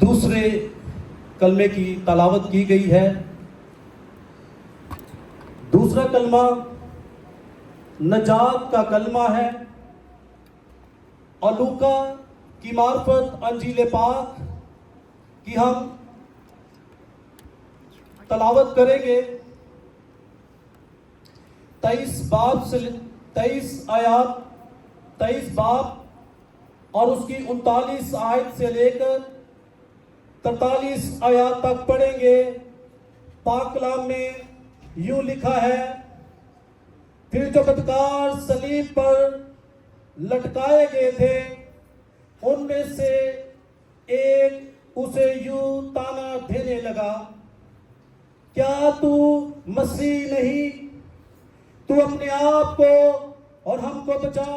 دوسرے کلمے کی تلاوت کی گئی ہے۔ دوسرا کلمہ نجات کا کلمہ ہے اور لوکا کی معرفت انجیل پاک کی ہم تلاوت کریں گے 23 باب اور اس کی 39 آیت سے لے کر 43 آیات تک پڑھیں گے۔ پاک کلام میں یوں لکھا ہے، پھر جو بدکار صلیب پر لٹکائے گئے تھے ان میں سے ایک اسے یوں تانا دینے لگا، کیا تو مسیح نہیں؟ تو اپنے آپ کو اور ہم کو بچا۔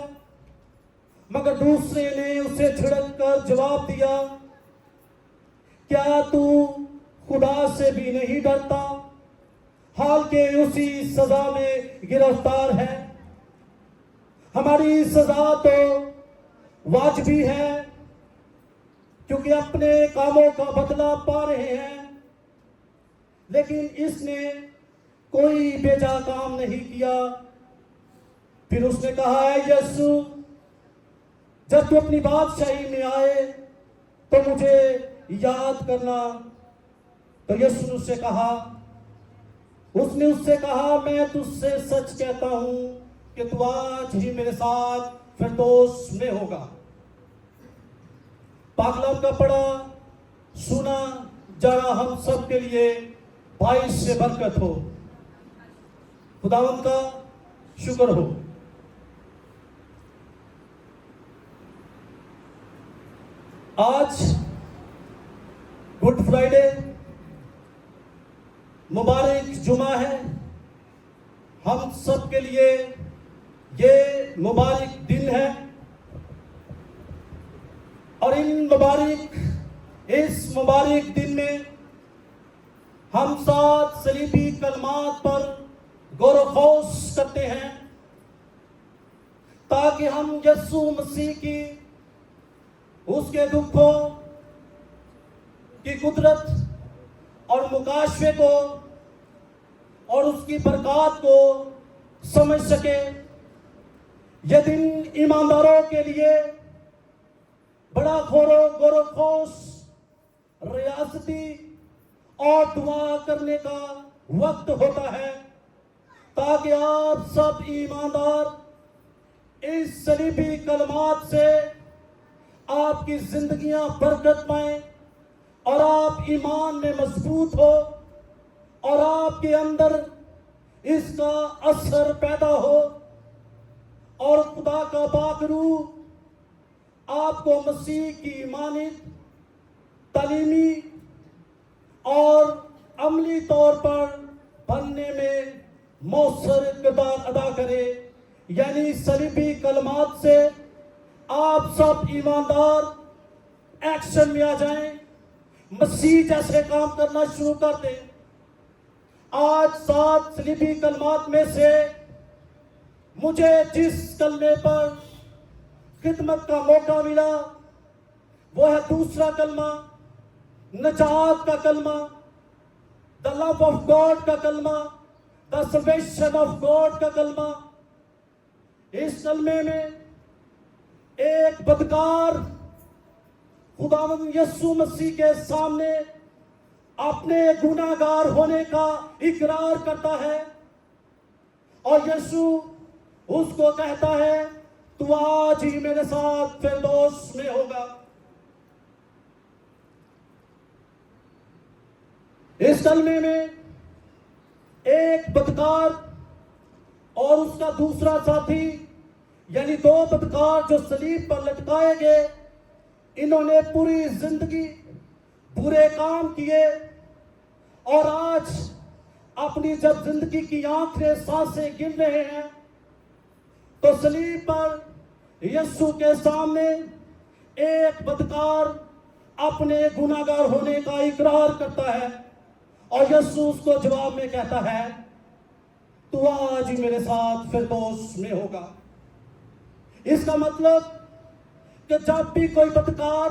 مگر دوسرے نے اسے جھڑک کر جواب دیا، کیا تو خدا سے بھی نہیں ڈرتا، حال کہ اسی سزا میں گرفتار ہے؟ ہماری سزا تو واجبی ہے کیونکہ اپنے کاموں کا بدلہ پا رہے ہیں، لیکن اس نے کوئی بیجا کام نہیں کیا۔ پھر اس نے کہا، اے یسوع، جب تو اپنی بادشاہی میں آئے تو مجھے یاد کرنا۔ تو یسوع نے اس سے کہا، میں تجھ سے سچ کہتا ہوں کہ تو آج ہی میرے ساتھ فردوس میں ہوگا۔ پاک کلام کا پڑھا سنا جانا ہم سب کے لیے باعث سے برکت ہو۔ خداوند کا شکر ہو۔ آج گڈ فرائیڈے مبارک جمعہ ہے۔ ہم سب کے لیے یہ مبارک دن ہے اور اس مبارک دن میں ہم 7 صلیبی کلمات پر غور و خوض کرتے ہیں تاکہ ہم یسوع مسیح کی اس کے دکھوں کی قدرت اور مکاشفے کو اور اس کی برکات کو سمجھ سکے۔ یہ دن ایمانداروں کے لیے بڑا غور و خوض، ریاضتی اور دعا کرنے کا وقت ہوتا ہے تاکہ آپ سب ایماندار اس صلیبی کلمات سے آپ کی زندگیاں برکت پائیں اور آپ ایمان میں مضبوط ہو اور آپ کے اندر اس کا اثر پیدا ہو اور خدا کا پاک روح آپ کو مسیح کی مانند تعلیمی اور عملی طور پر بننے میں مؤثر کردار ادا کرے، یعنی صلیبی کلمات سے آپ سب ایماندار ایکشن میں آ جائیں، مسیح جیسے کام کرنا شروع کر دیں۔ آج 7 صلیبی کلمات میں سے مجھے جس کلمے پر خدمت کا موقع ملا وہ ہے دوسرا کلمہ، نجات کا کلمہ، دا لو آف گاڈ کا کلمہ، دا سلویشن آف گاڈ کا کلمہ۔ اس کلمے میں ایک بدکار خداوند یسوع مسیح کے سامنے اپنے گناہگار ہونے کا اقرار کرتا ہے اور یسوع اس کو کہتا ہے، تو آج ہی میرے ساتھ فردوس میں ہوگا۔ اس کلمے میں ایک بدکار اور اس کا دوسرا ساتھی، یعنی 2 بدکار جو صلیب پر لٹکائے گئے، انہوں نے پوری زندگی برے کام کیے اور آج اپنی جب زندگی کی آخری سانسیں گن رہے ہیں تو صلیب پر یسوع کے سامنے ایک بدکار اپنے گناہگار ہونے کا اقرار کرتا ہے اور یسوع اس کو جواب میں کہتا ہے، تو آج ہی میرے ساتھ فردوس میں ہوگا۔ اس کا مطلب کہ جب بھی کوئی بدکار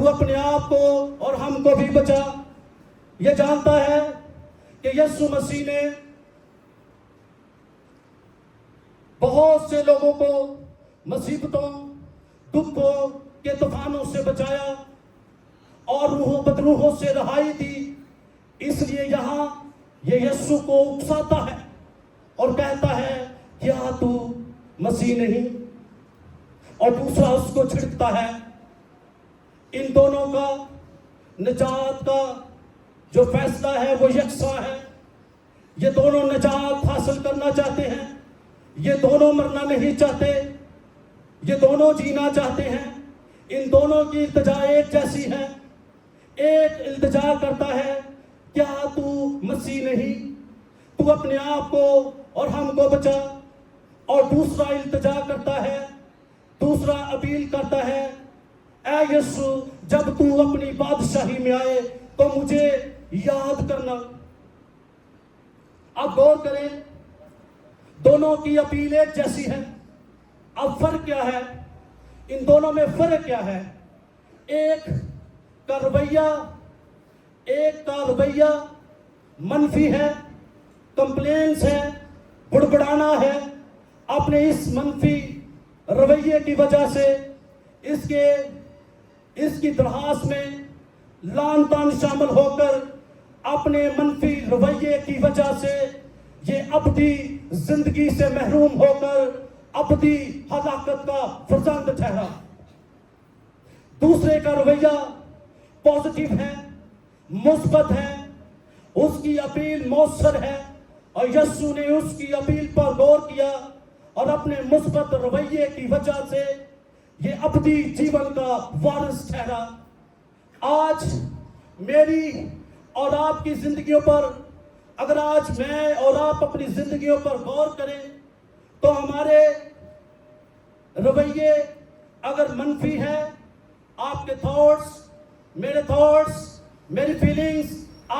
تو اپنے آپ کو اور ہم کو بھی بچا۔ یہ جانتا ہے کہ یسوع مسیح نے بہت سے لوگوں کو مصیبتوں، دکھوں کے طوفانوں سے بچایا اور روحوں بدروحوں سے رہائی دی۔ اس لیے یہاں یہ یسوع کو اکساتا ہے اور کہتا ہے کیا تو مسیح نہیں؟ اور دوسرا اس کو چھڑکتا ہے۔ ان دونوں کا نجات کا جو فیصلہ ہے وہ یکساں ہے۔ یہ دونوں نجات حاصل کرنا چاہتے ہیں، یہ دونوں مرنا نہیں چاہتے، یہ دونوں جینا چاہتے ہیں۔ ان دونوں کی التجا ایک جیسی ہے۔ ایک التجا کرتا ہے کیا تو مسیح نہیں؟ تو اپنے آپ کو اور ہم کو بچا۔ اور دوسرا التجا کرتا ہے، دوسرا اپیل کرتا ہے اے یسوع جب تو اپنی بادشاہی میں آئے تو مجھے یاد کرنا۔ اب غور کریں، دونوں کی اپیل ایک جیسی ہے۔ اب فرق کیا ہے؟ ان دونوں میں فرق کیا ہے؟ ایک کا رویہ منفی ہے، کمپلینس ہے، بڑبڑانا ہے۔ اپنے اس منفی رویے کی وجہ سے اس کی درخواست میں لعن طعن شامل ہو کر اپنے منفی رویے کی وجہ سے یہ ابدی زندگی سے محروم ہو کر ابدی ہلاکت کا فرزند ٹھہرا۔ دوسرے کا رویہ پازیٹیو ہے، مثبت ہے، اس کی اپیل مؤثر ہے، اور یسوع نے اس کی اپیل پر غور کیا اور اپنے مثبت رویے کی وجہ سے یہ ابدی جیون کا وارث ٹھہرا۔ آج میری اور آپ کی زندگیوں پر، اگر آج میں اور آپ اپنی زندگیوں پر غور کریں تو ہمارے رویے اگر منفی ہے، آپ کے تھاٹس، میرے تھاٹس، میری فیلنگز،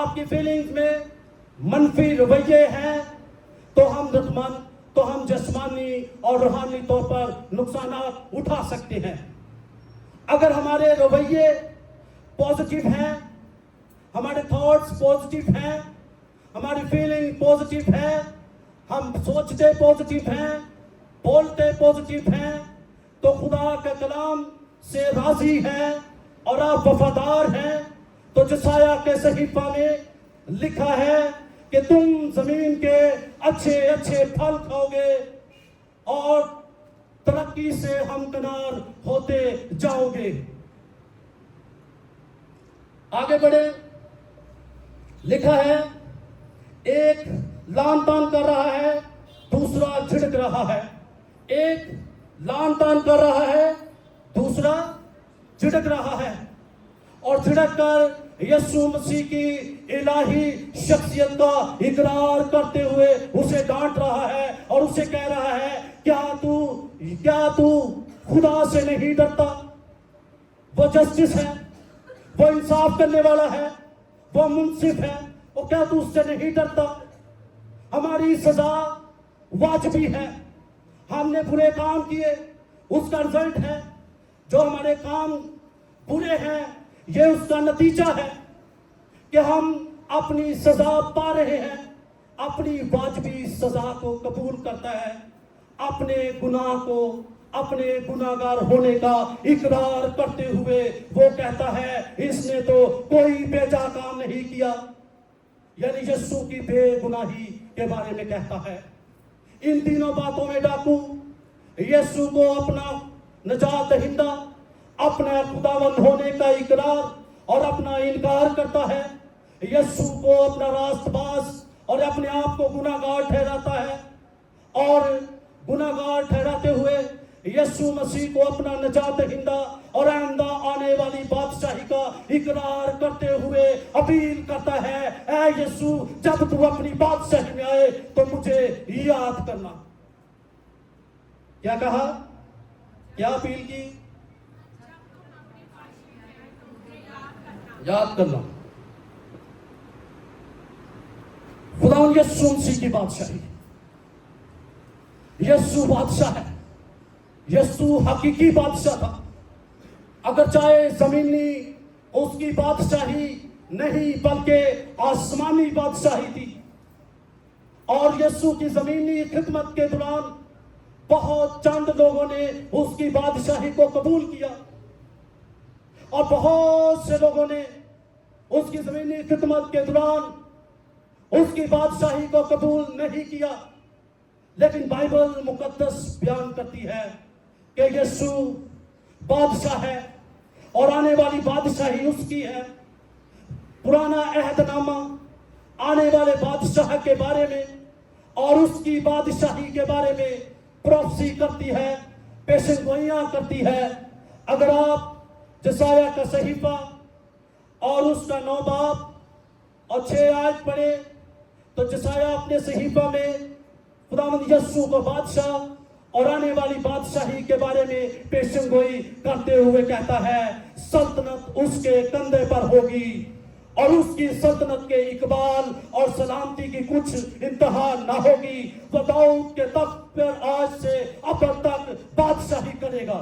آپ کی فیلنگز میں منفی رویے ہیں تو ہم جسمانی اور روحانی طور پر نقصانات اٹھا سکتے ہیں۔ اگر ہمارے رویے پازیٹیو ہیں، ہمارے تھاٹس پازیٹیو ہیں، ہماری فیلنگ پازیٹیو ہے، ہم سوچتے پازیٹیو ہیں، بولتے پازیٹیو ہیں، تو خدا کے کلام سے راضی ہیں اور آپ وفادار ہیں، تو جسایا کے صحیفہ میں لکھا ہے کہ تم زمین کے اچھے اچھے پھل کھاؤ گے اور ترقی سے ہمکنار ہوتے جاؤ گے۔ آگے بڑھے، لکھا ہے ایک لعن طعن کر رہا ہے، دوسرا جھڑک رہا ہے۔ ایک لعن طعن کر رہا ہے، دوسرا جھڑک رہا ہے، اور جھڑک کر یسوع مسیح کی الہی شخصیت کا اقرار کرتے ہوئے اسے ڈانٹ رہا ہے اور اسے کہہ رہا ہے کیا تو خدا سے نہیں ڈرتا؟ وہ جسٹس ہے، وہ انصاف کرنے والا ہے، وہ منصف ہے، اور کیا تو اس سے نہیں ڈرتا؟ ہماری سزا واجبی ہے، ہم نے برے کام کیے، اس کا رزلٹ ہے، جو ہمارے کام برے ہیں یہ اس کا نتیجہ ہے کہ ہم اپنی سزا پا رہے ہیں۔ اپنی واجبی سزا کو قبول کرتا ہے، اپنے گناہ کو، اپنے گناہگار ہونے کا اقرار کرتے ہوئے وہ کہتا ہے اس نے تو کوئی بیجا کام نہیں کیا، یعنی یسوع کی بے گناہی کے بارے میں کہتا ہے۔ ان تینوں باتوں میں ڈاکو یسوع کو اپنا نجات دہندہ، اپنا خداوند ہونے کا اقرار اور اپنا انکار کرتا ہے، یسوع کو اپنا راست باز اور اپنے آپ کو گناہگار ٹھہراتا ہے، اور گناہگار ٹھہراتے ہوئے یسوع مسیح کو اپنا نجات دہندہ اور آئندہ آنے والی بادشاہی کا اقرار کرتے ہوئے اپیل کرتا ہے اے یسوع جب تو اپنی بادشاہی میں آئے تو مجھے یاد کرنا۔ کیا کہا؟ کیا اپیل کی؟ یاد کرنا۔ خداوند یسوع مسیح کی بادشاہی، یسوع بادشاہ ہے، یسوع حقیقی بادشاہ تھا، اگر چاہے زمینی اس کی بادشاہی نہیں بلکہ آسمانی بادشاہی تھی. اور یسوع کی زمینی خدمت کے دوران بہت چند لوگوں نے اس کی بادشاہی کو قبول کیا اور بہت سے لوگوں نے اس کی زمینی خدمت کے دوران اس کی بادشاہی کو قبول نہیں کیا. لیکن بائبل مقدس بیان کرتی ہے کہ یسوع بادشاہ ہے اور آنے والی بادشاہی اس کی ہے. پرانا عہد نامہ آنے والے بادشاہ کے بارے میں اور اس کی بادشاہی کے بارے میں پروفیسی کرتی ہے، پیشن گوئیاں کرتی ہے. اگر آپ جسایہ کا صحیفہ اور اس کا 9 باب اور 6 آیت پڑھے تو جسایہ اپنے صحیفہ میں خداوند یسوع کو بادشاہ اور آنے والی بادشاہی کے بارے میں پیشن گوئی کرتے ہوئے کہتا ہے سلطنت اس کے کندھے پر ہوگی اور اس کی سلطنت کے اقبال اور سلامتی کی کچھ انتہا نہ ہوگی. وہ داؤد کے تخت پر آج سے ابد تک بادشاہی کرے گا.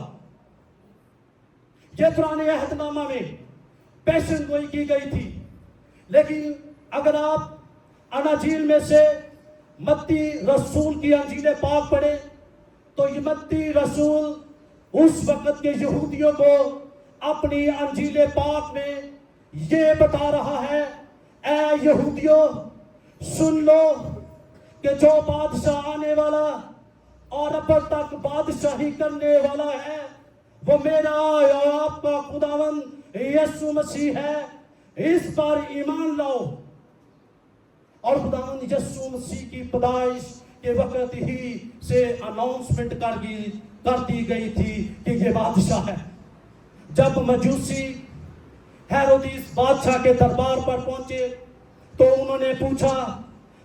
یہ پرانے عہد نامہ میں پیشن گوئی کی گئی تھی. لیکن اگر آپ اناجیل میں سے متی رسول کی انجیل پاک پڑھیں تو یہ متی رسول اس وقت کے یہودیوں کو اپنی انجیل پاک میں یہ بتا رہا ہے اے یہودیوں سن لو کہ جو بادشاہ آنے والا اور اب تک بادشاہی کرنے والا ہے وہ میرا اور آپ کا خداوند یسوع مسیح ہے. اس پر ایمان لاؤ. اور خداوند یسوع مسیح کی پیدائش کے وقت ہی سے اناؤنسمنٹ کر دی گئی تھی کہ یہ بادشاہ ہے. جب مجوسی ہیرودیس بادشاہ کے دربار پر پہنچے تو انہوں نے پوچھا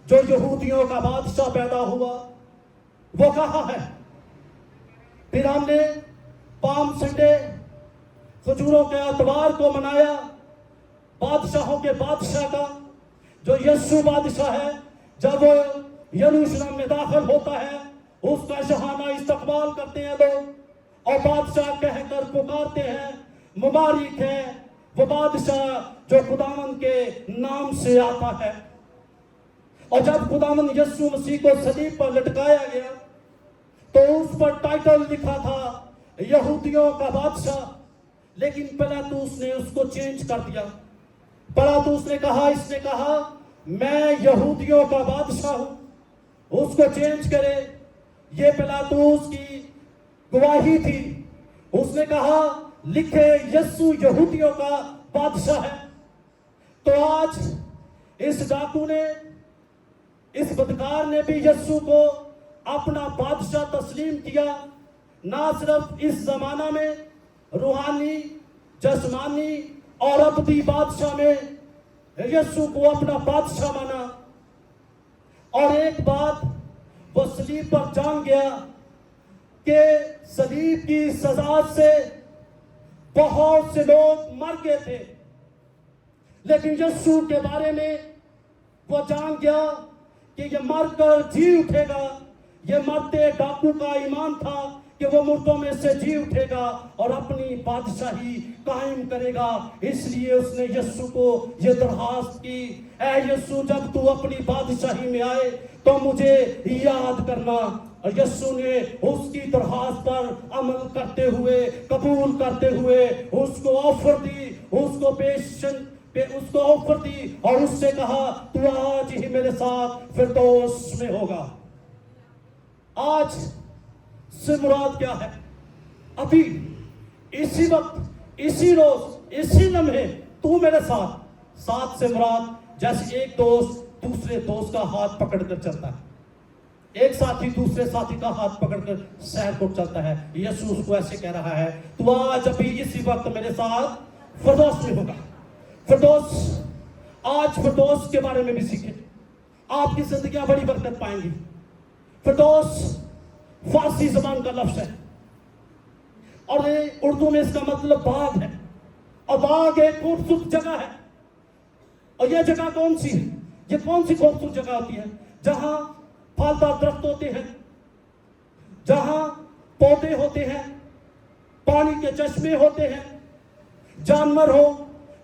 جو یہودیوں کا بادشاہ پیدا ہوا وہ کہاں ہے. پھر ہم نے پام سنڈے کھجوروں کے اتوار کو منایا بادشاہوں کے بادشاہ کا جو یسوع بادشاہ ہے. جب وہ یروشلم میں داخل ہوتا ہے اس کا شاہانہ استقبال کرتے ہیں لوگ اور بادشاہ کہہ کر پکارتے ہیں مبارک ہے وہ بادشاہ جو خداوند کے نام سے آتا ہے. اور جب خداوند یسوع مسیح کو صلیب پر لٹکایا گیا تو اس پر ٹائٹل لکھا تھا یہودیوں کا بادشاہ. لیکن پلاطس نے اس کو چینج کر دیا. پلاطس نے کہا میں یہودیوں کا بادشاہ ہوں. اس کو چینج کرے. یہ پلاطس کی گواہی تھی. اس نے کہا لکھے یسوع یہودیوں کا بادشاہ ہے. تو آج اس ڈاکو نے اس بدکار نے بھی یسوع کو اپنا بادشاہ تسلیم کیا. نہ صرف اس زمانہ میں روحانی جسمانی اور ابدی بادشاہ میں یسوع کو اپنا بادشاہ مانا. اور ایک بات وہ صلیب پر جان گیا کہ صلیب کی سزا سے بہت سے لوگ مر گئے تھے. لیکن یسوع کے بارے میں وہ جان گیا کہ یہ مر کر جی اٹھے گا. یہ مرتے ڈاکو کا ایمان تھا کہ وہ مردوں میں سے جی اٹھے گا اور اپنی بادشاہی قائم کرے گا. اس لیے اس نے یسوع کو یہ درخواست کی اے یسوع جب تو اپنی بادشاہی میں آئے تو مجھے یاد کرنا. اور یسوع نے اس کی درخواست پر عمل کرتے ہوئے قبول کرتے ہوئے اس کو آفر دی. اس کو آفر دی اور اس سے کہا تو آج ہی میرے ساتھ فردوس میں ہوگا. آج سے مراد کیا ہے؟ ابھی اسی وقت اسی روز اسی لمحے تو میرے ساتھ سے مراد جیسے ایک دوست دوسرے دوست کا ہاتھ پکڑ کر چلتا ہے. ایک ساتھی دوسرے ساتھی کا ہاتھ پکڑ کر سیر کو چلتا ہے. یسوع اس کو ایسے کہہ رہا ہے تو آج ابھی اسی وقت میرے ساتھ فردوس میں ہوگا. فردوس آج فردوس کے بارے میں بھی سیکھیں. آپ کی زندگیاں بڑی برکت پائیں گی. فردوس فارسی زبان کا لفظ ہے اور اردو میں اس کا مطلب باغ ہے. اور باغ ایک خوبصورت جگہ ہے. اور یہ جگہ کون سی ہے؟ یہ کون سی خوبصورت جگہ ہوتی ہے؟ جہاں پھلدار درخت ہوتے ہیں, جہاں پودے ہوتے ہیں, پانی کے چشمے ہوتے ہیں, جانور ہو,